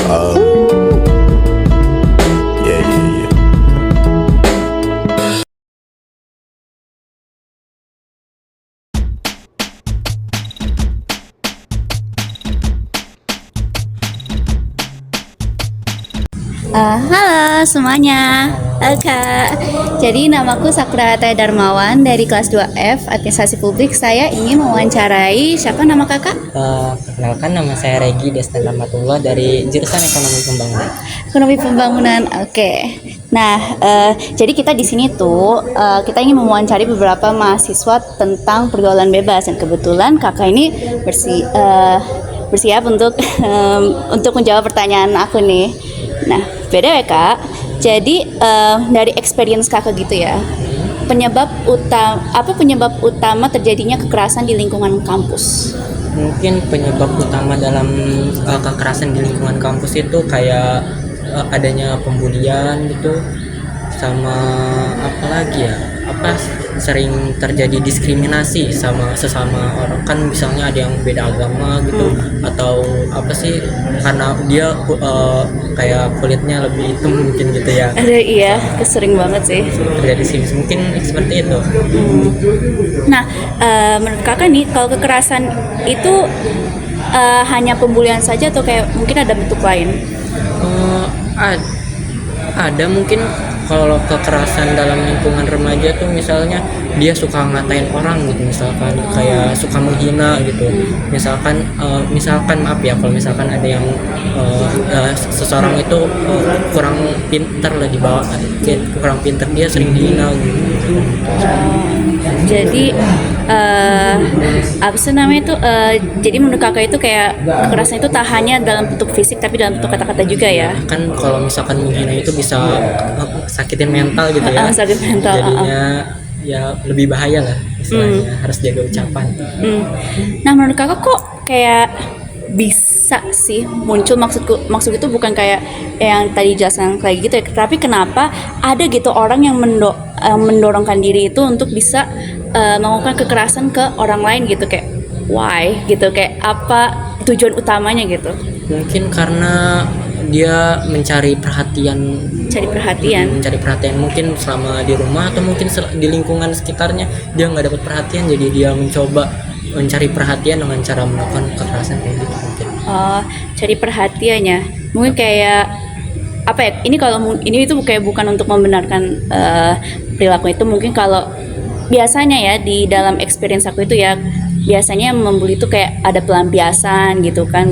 Yeah, yeah, yeah. Halo semuanya, Kak. Jadi namaku Sakura Ataya Darmawan dari kelas 2F Administrasi Publik. Saya ingin mewawancarai siapa nama kakak? Perkenalkan, nama saya Regi Destan Rahmatullah dari jurusan Ekonomi Pembangunan. Ekonomi Pembangunan. Oke. Nah, jadi kita di sini tuh kita ingin mewawancari beberapa mahasiswa tentang pergaulan bebas, dan kebetulan kakak ini bersiap untuk untuk menjawab pertanyaan aku nih. Nah, beda ya kak. Jadi dari experience kakak gitu ya, penyebab utama terjadinya kekerasan di lingkungan kampus? Mungkin penyebab utama dalam kekerasan di lingkungan kampus itu kayak adanya pembulian gitu, sama apa lagi ya, sering terjadi diskriminasi sama sesama orang, kan misalnya ada yang beda agama gitu, atau apa sih, karena dia kayak kulitnya lebih hitam mungkin gitu ya. Iya, sering banget sih. Terjadi sih mungkin seperti itu. Nah, menurut kakak nih, kalau kekerasan itu hanya pembulian saja atau kayak mungkin ada bentuk lain? Ada mungkin. Kalau kekerasan dalam lingkungan remaja tuh misalnya dia suka ngatain orang gitu, misalkan kayak suka menghina gitu, misalkan maaf ya, kalau misalkan ada yang seseorang itu kurang pintar lah, dibawa kurang pintar, dia sering dihina gitu. Jadi apa sih namanya itu? Jadi menurut kakak itu kayak kekerasan itu tak hanya dalam bentuk fisik tapi dalam bentuk kata-kata juga ya? Kan kalau misalkan menghina itu bisa sakitin mental gitu ya. Sakit mental. Jadinya ya lebih bahaya lah istilahnya, harus jaga ucapan. Nah, menurut kakak kok kayak bisa sih muncul, maksud itu bukan kayak yang tadi jelasan kayak gitu ya, tapi kenapa ada gitu orang yang mendorongkan diri itu untuk bisa melakukan kekerasan ke orang lain gitu, kayak why gitu, kayak apa tujuan utamanya gitu? Mungkin karena dia mencari perhatian, mungkin selama di rumah atau mungkin di lingkungan sekitarnya dia nggak dapat perhatian, jadi dia mencoba mencari perhatian dengan cara melakukan kekerasan kayak gitu mungkin. Cari perhatiannya mungkin kayak apa ya, ini itu kayak bukan untuk membenarkan perilaku itu. Mungkin kalau biasanya ya di dalam experience aku itu ya, biasanya membuli itu kayak ada pelampiasan gitu kan,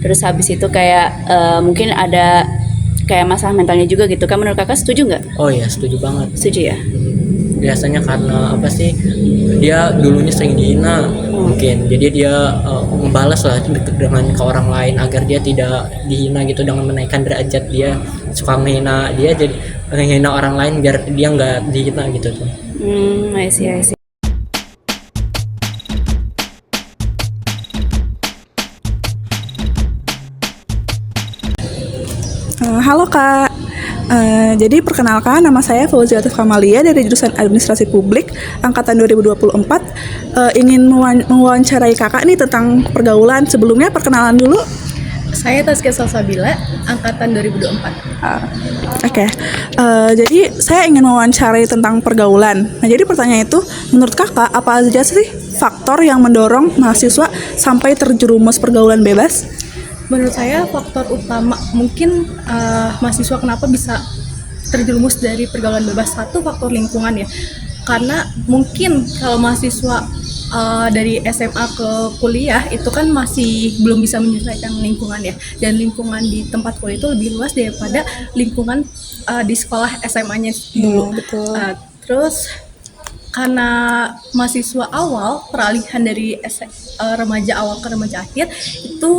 terus habis itu kayak mungkin ada kayak masalah mentalnya juga gitu kan. Menurut kakak setuju nggak? Oh iya, setuju banget. Setuju ya. Biasanya karena apa sih, dia dulunya sering dihina mungkin, jadi dia membalas lah dengan ke orang lain agar dia tidak dihina gitu, dengan menaikkan derajat dia, suka menghina dia, jadi menghina orang lain biar dia nggak dihina gitu tuh. I see. Halo Kak, jadi perkenalkan, nama saya Fauziatul Kamalia dari jurusan Administrasi Publik angkatan 2024. Ingin mewawancarai Kakak nih tentang pergaulan. Sebelumnya perkenalan dulu. Saya Tazkia Salsabila, angkatan 2024. Oke. Jadi saya ingin mewawancarai tentang pergaulan. Nah, jadi pertanyaan itu, menurut Kakak apa aja sih faktor yang mendorong mahasiswa sampai terjerumus pergaulan bebas? Menurut saya faktor utama mungkin mahasiswa kenapa bisa terjerumus dari pergaulan bebas, satu faktor lingkungan ya. Karena mungkin kalau mahasiswa dari SMA ke kuliah itu kan masih belum bisa menyesuaikan lingkungan ya, dan lingkungan di tempat kuliah itu lebih luas daripada lingkungan di sekolah SMA-nya dulu. Betul. Terus karena mahasiswa awal, peralihan dari remaja awal ke remaja akhir itu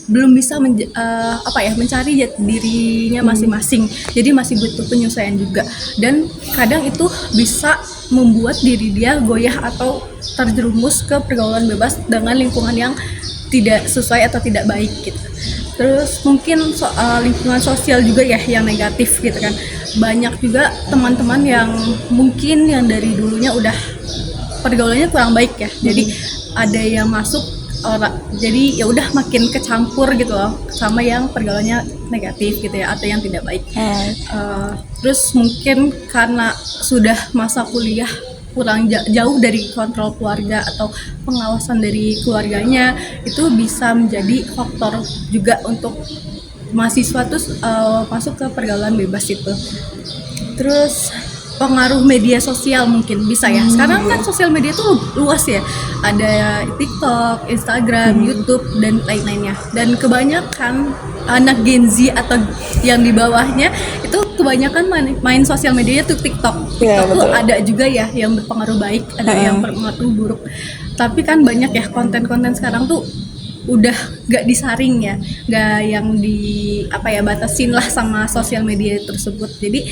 belum bisa mencari jati dirinya masing-masing, jadi masih butuh penyesuaian juga, dan kadang itu bisa membuat diri dia goyah atau terjerumus ke pergaulan bebas dengan lingkungan yang tidak sesuai atau tidak baik gitu. Terus mungkin soal lingkungan sosial juga ya yang negatif gitu kan. Banyak juga teman-teman yang mungkin yang dari dulunya udah pergaulannya kurang baik ya. Jadi ada yang masuk jadi ya udah makin kecampur gitu loh sama yang pergaulannya negatif gitu ya, atau yang tidak baik. Terus mungkin karena sudah masa kuliah kurang jauh dari kontrol keluarga atau pengawasan dari keluarganya, itu bisa menjadi faktor juga untuk mahasiswa tuh masuk ke pergaulan bebas itu. Terus pengaruh media sosial mungkin bisa ya. Sekarang kan sosial media tuh luas ya. Ada TikTok, Instagram, YouTube dan lain-lainnya. Dan kebanyakan anak Gen Z atau yang di bawahnya itu kebanyakan main sosial media tuh TikTok. TikTok tuh ada juga ya yang berpengaruh baik, ada yang berpengaruh buruk. Tapi kan banyak ya konten-konten sekarang tuh udah gak disaring ya, gak yang batasin lah sama sosial media tersebut. Jadi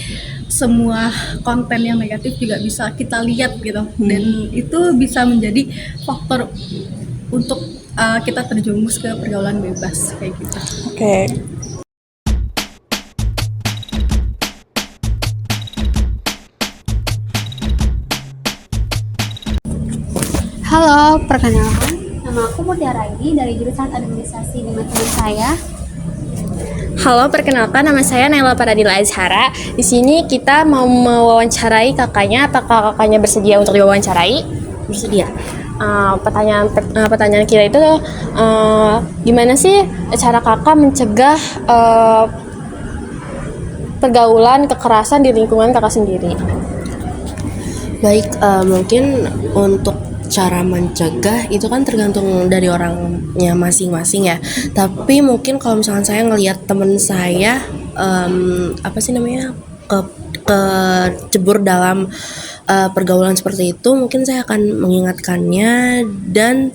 semua konten yang negatif juga bisa kita lihat gitu, dan itu bisa menjadi faktor untuk kita terjerumus ke pergaulan bebas kayak gitu. Oke. Halo, perkenalkan, nama aku Mutiara Aidi dari jurusan Administrasi dengan teman saya. Halo, perkenalkan nama saya Naila Paradila Azhara. Di sini kita mau mewawancarai kakaknya. Apakah kakaknya bersedia untuk diwawancarai? Bersedia. Pertanyaan kita itu gimana sih cara kakak mencegah pergaulan kekerasan di lingkungan kakak sendiri? Baik, mungkin untuk cara mencegah itu kan tergantung dari orangnya masing-masing ya. Tapi mungkin kalau misalkan saya ngelihat temen saya kecebur dalam pergaulan seperti itu, mungkin saya akan mengingatkannya dan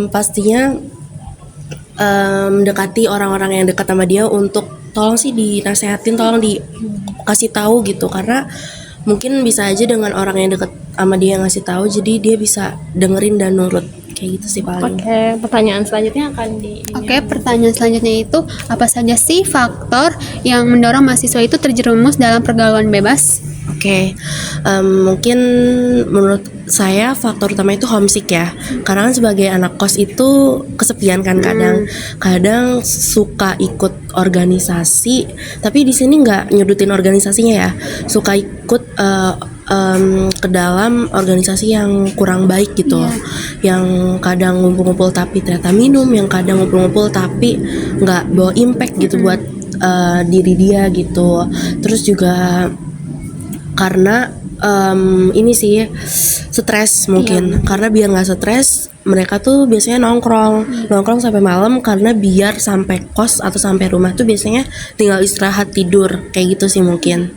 pastinya mendekati orang-orang yang dekat sama dia untuk tolong sih dinasehatin, tolong dikasih tahu gitu, karena mungkin bisa aja dengan orang yang dekat sama dia ngasih tahu, jadi dia bisa dengerin dan nurut kayak gitu sih paling. Oke, pertanyaan selanjutnya akan Pertanyaan selanjutnya itu apa saja sih faktor yang mendorong mahasiswa itu terjerumus dalam pergaulan bebas? Oke, mungkin menurut saya faktor utama itu homesick ya, karena kan sebagai anak kos itu kesepian kan, kadang suka ikut organisasi, tapi di sini nggak nyudutin organisasinya ya, suka ikut ke dalam organisasi yang kurang baik gitu, yang kadang ngumpul-ngumpul tapi ternyata minum, yang kadang ngumpul-ngumpul tapi nggak bawa impact gitu buat diri dia gitu. Terus juga karena ini sih stres mungkin, karena biar nggak stres mereka tuh biasanya nongkrong sampai malam, karena biar sampai kos atau sampai rumah tuh biasanya tinggal istirahat tidur kayak gitu sih mungkin.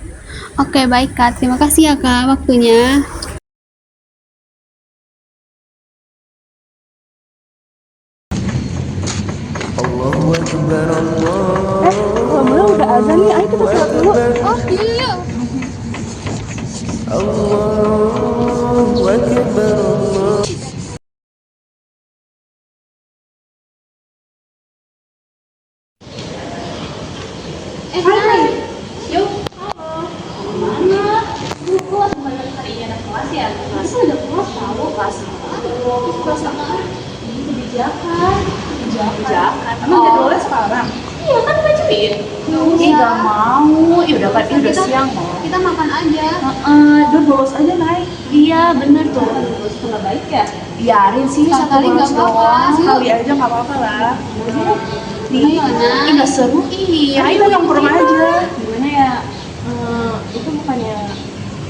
Oke, baik Kak. Terima kasih ya Kak waktunya. Allahu Akbar, Udah azan nih, ayo kita sholat dulu. Oh iya. Allahu Akbar, Allah. Hai. Yuk. Halo. Mana? Kelas banyak hari ini ada kelas ya? Masa ada kelas tahu kelas apa? Kelas apa? Kebijakan. Emang jadwalnya sekarang? Iya kan bacain. Gak mau. Ya udah udah siang kok. Kita makan aja. Udah bolos aja naik. Iya bener tuh. Bolos nggak baik ya? Biarin sih Sekali satu bolos nggak apa-apa. doang. Kali aja nggak apa-apa lah. Nih, Nah. nggak seru. Iya, Ayo nongkrong aja. gimana ya? Itu bukannya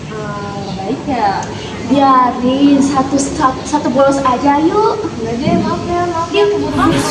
nggak baik ya? Biarin satu bolos aja yuk. Enggak deh, maaf ya. Iya, keburu. Aku